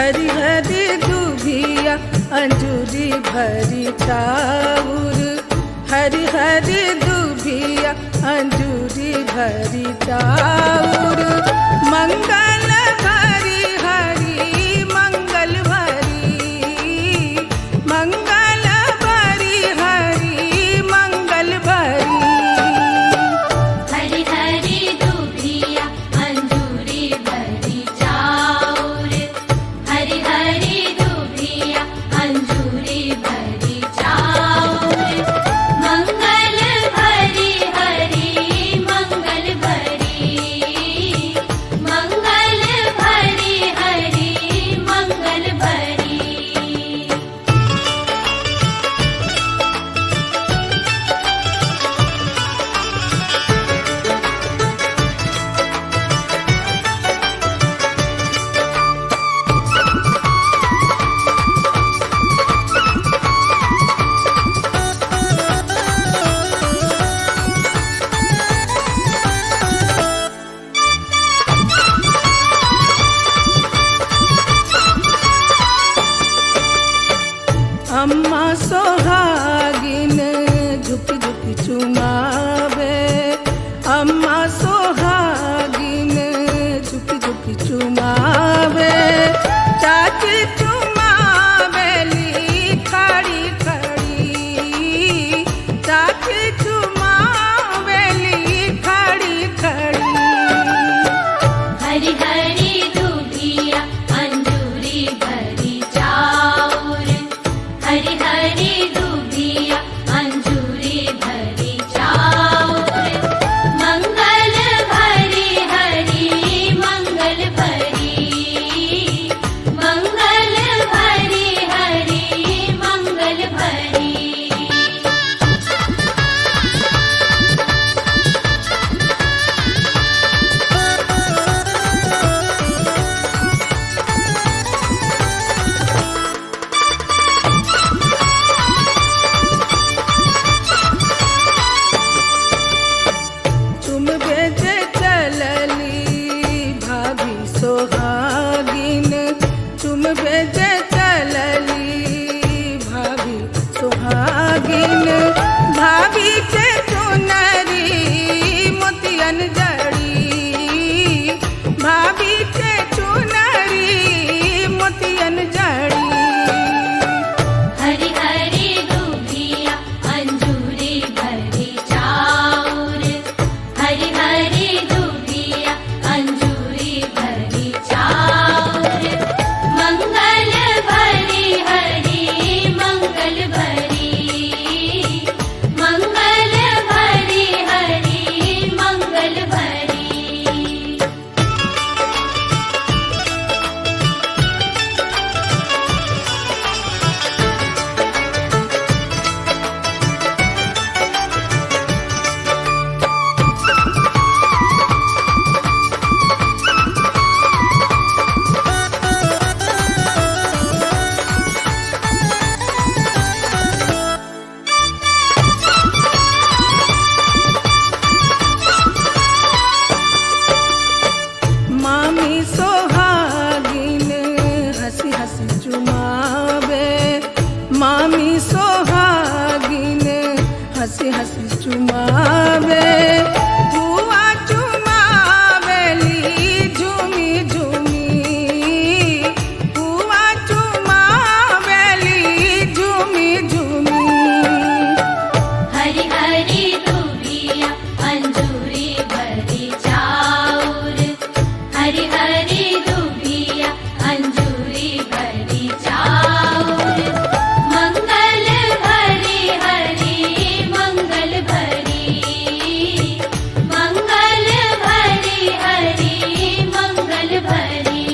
हरी हरी दुभिया अंजूरी भरी चाउर, हरी हरी दुभिया अंजूरी भरी चाउर। मंगल भरी हरी मंगल भरी, मंगल भरी हरी मंगल भरी। हरी हरी दुभिया अंजूरी भरी चाउर, हरी हरी दुभिया अंजूरी भरी चाउर। मंगल भरी हरी मंगल भरी, मंगल भरी हरी मंगल भरी। अम्मा सोहागिन झुक झुक चुमावे, अम्मा सोहागिन झुक झुक चुमावे। चाची चुमावेली खड़ी खड़ी, चाची चुमावेली खड़ी खड़ी। हरी हरी दुभिया अंजूरी भरी चाउर, हरी हरी दुभिया अंजूरी भरी चाउर। मंगल भरी हरी मंगल भरी, मंगल भरी हरी मंगल भरी। तुम बेजे चलली भाभी सोहागिन, तुम बेजे चलली भाभी सोहागिन। भाभी के चुनरी मोतियन जड़ी, भाभी के चुनरी मोतियन जड़ी। हरी हरी दुभिया अंजूरी भरी चाउर, हरी हरी दुभिया अंजूरी भरी चाउर। मंगल भरी हरी मंगल भरी, मंगल भरी हरी मंगल भरी। मामी सोहागिन हंसी हंसी चुमावे, मामी सोहागिन हंसी हंसी चुमावे। बुआ चुमावेली झूमी झूमी, बुआ चुमावेली झूमी झूमी। हरी हरी दुभिया अंजूरी भरी चाउर, हरी हरी दुभिया अंजूरी भरी चाउर। मंगल भरी हरी मंगल भरी, मंगल भरी हरी मंगल भरी।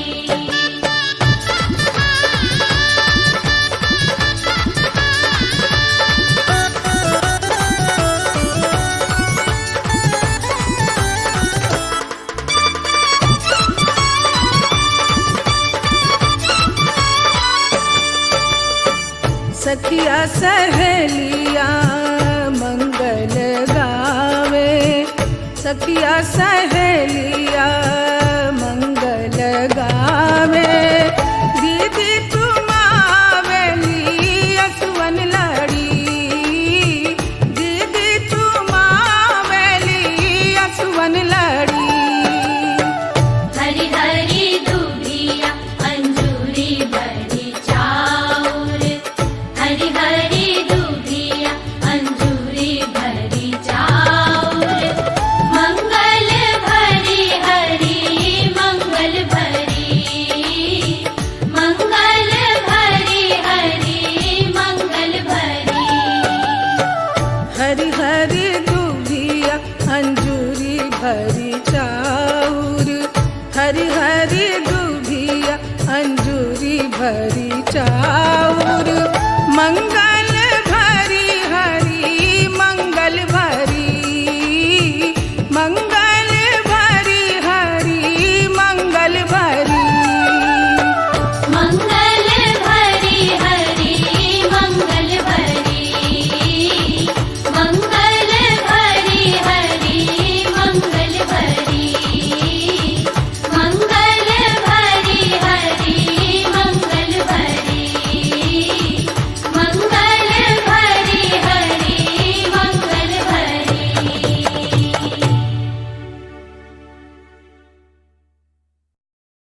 सखिया सहेलिया मंगल गावे, सखिया सहेलिया मंगल गावे। मन लड़ी। हरी हरी दुभिया अंजूरी भरी चाउर, हरी हरी दुभिया अंजूरी भरी चाउर। मंगल भरी हरी मंगल भरी, मंगल भरी हरी मंगल भरी। हरी हरी दुभिया अंजूरी भरी चाउर, हरी हरी दुभिया अंजूरी भरी चाउर। मंगल